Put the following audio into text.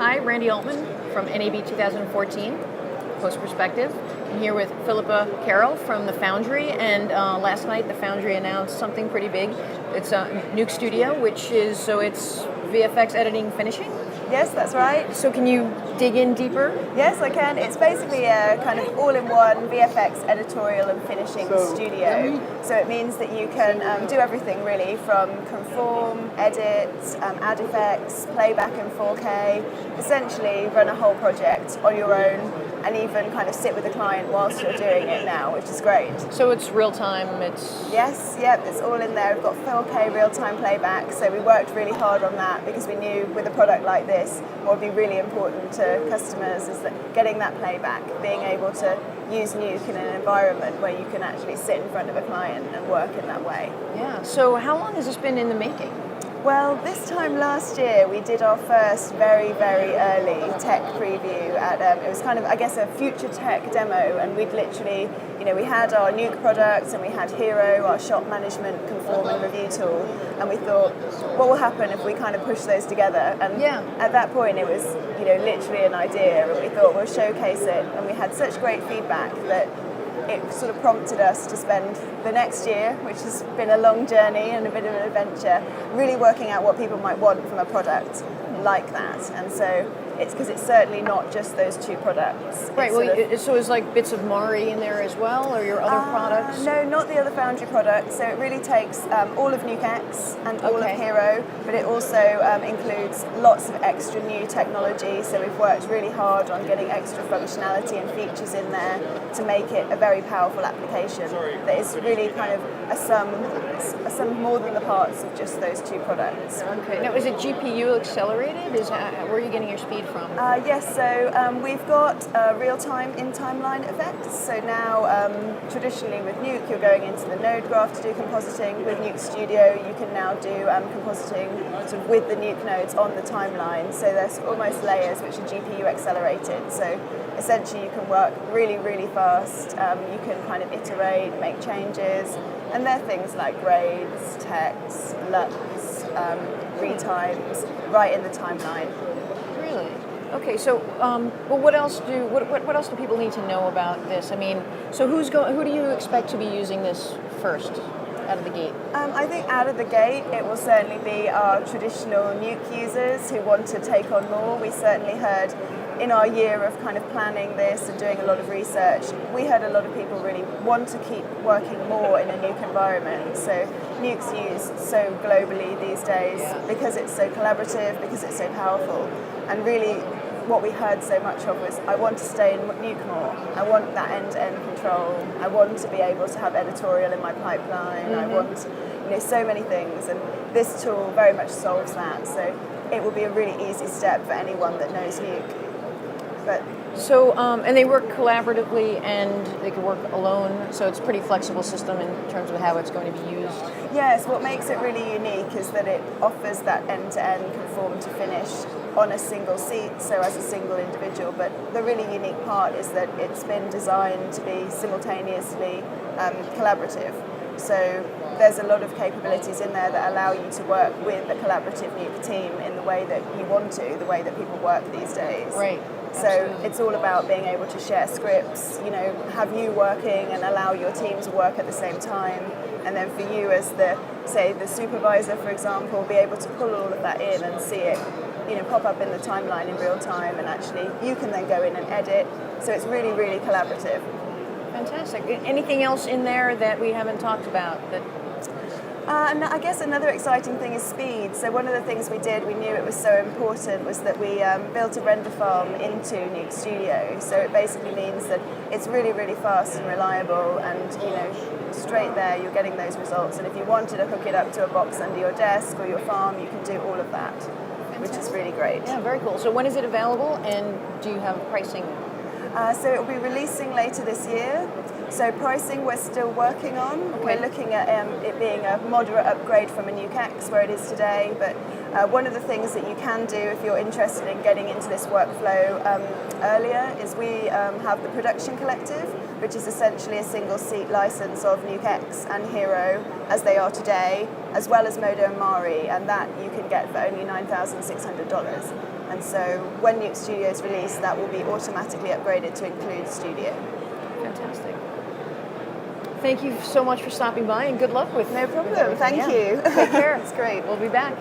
Hi, Randy Altman from NAB 2014, Post Perspective. I'm here with Phillipa Carroll from the Foundry, and last night the Foundry announced something pretty big. It's a Nuke Studio, which is, so it's VFX editing, finishing? Yes, that's right. So can you dig in deeper? Yes, I can. It's basically a kind of all-in-one VFX editorial and finishing studio. So it means that you can do everything really, from conform, edit, add effects, playback in 4K, essentially run a whole project on your own and even kind of sit with the client whilst you're doing it now, which is great. So it's real time, it's... Yes, yep, it's all in there. We've got 4K real-time playback, so we worked really hard on that because we knew with a product like this, what would be really important to customers is that getting that playback, being able to use Nuke in an environment where you can actually sit in front of a client and work in that way. Yeah, so how long has this been in the making? Well, this time last year we did our first very, very early tech preview at, it was kind of, I guess, a future tech demo, and we'd literally, we had our Nuke products and we had Hero, our shop management conform and review tool, and we thought, what will happen if we kind of push those together? And at that point it was, literally an idea, and we thought we'll showcase it, and we had such great feedback that it sort of prompted us to spend the next year, which has been a long journey and a bit of an adventure, really working out what people might want from a product like that. And so it's because it's certainly not just those two products. Right, so it's like bits of Mari in there as well, or your other products? No, not the other Foundry products. So it really takes all of Nuke X and all of Hero, but it also includes lots of extra new technology. So we've worked really hard on getting extra functionality and features in there to make it a very powerful application that is really kind of a sum more than the parts of just those two products. Okay, now is it GPU accelerated? Where are you getting your speed from? Yes, so we've got real-time in-timeline effects. So now, traditionally with Nuke, you're going into the node graph to do compositing. With Nuke Studio, you can now do compositing sort of with the Nuke nodes on the timeline. So there's almost layers which are GPU accelerated. So essentially you can work really, really fast. You can kind of iterate, make changes, and they're things like grades, text, LUTs, retimes, right in the timeline. Really? Okay, so well, what else do people need to know about this? I mean, so who do you expect to be using this first out of the gate? I think out of the gate, it will certainly be our traditional Nuke users who want to take on more. We certainly heard in our year of kind of planning this and doing a lot of research, we heard a lot of people really want to keep working more in a Nuke environment. So Nuke's used so globally these days because it's so collaborative, because it's so powerful. And really what we heard so much of was, I want to stay in Nuke more. I want that end-to-end control. I want to be able to have editorial in my pipeline. I want, so many things. And this tool very much solves that. So it will be a really easy step for anyone that knows Nuke. So, and they work collaboratively and they can work alone, so it's a pretty flexible system in terms of how it's going to be used. Yes, what makes it really unique is that it offers that end-to-end conform to finish on a single seat, so as a single individual, but the really unique part is that it's been designed to be simultaneously collaborative. So there's a lot of capabilities in there that allow you to work with a collaborative Nuke team in the way that you want to, the way that people work these days. Right. So it's all about being able to share scripts, have you working and allow your team to work at the same time. And then for you as the supervisor, for example, be able to pull all of that in and see it, pop up in the timeline in real time, and actually you can then go in and edit. So it's really, really collaborative. Fantastic. Anything else in there that we haven't talked about? And I guess another exciting thing is speed. So one of the things we did, we knew it was so important, was that we built a render farm into Nuke Studio. So it basically means that it's really, really fast and reliable, and straight there you're getting those results. And if you wanted to hook it up to a box under your desk or your farm, you can do all of that, which is really great. Yeah, very cool. So when is it available, and do you have pricing? So it will be releasing later this year. So pricing we're still working on. Okay. We're looking at it being a moderate upgrade from a Nuke X where it is today, but One of the things that you can do if you're interested in getting into this workflow earlier is we have the Production Collective, which is essentially a single seat license of Nuke X and Hero as they are today, as well as Modo and Mari, and that you can get for only $9,600. And so when Nuke Studio is released, that will be automatically upgraded to include Studio. Fantastic. Thank you so much for stopping by, and good luck with No problem. everything. Thank you. Take care. It's great. We'll be back.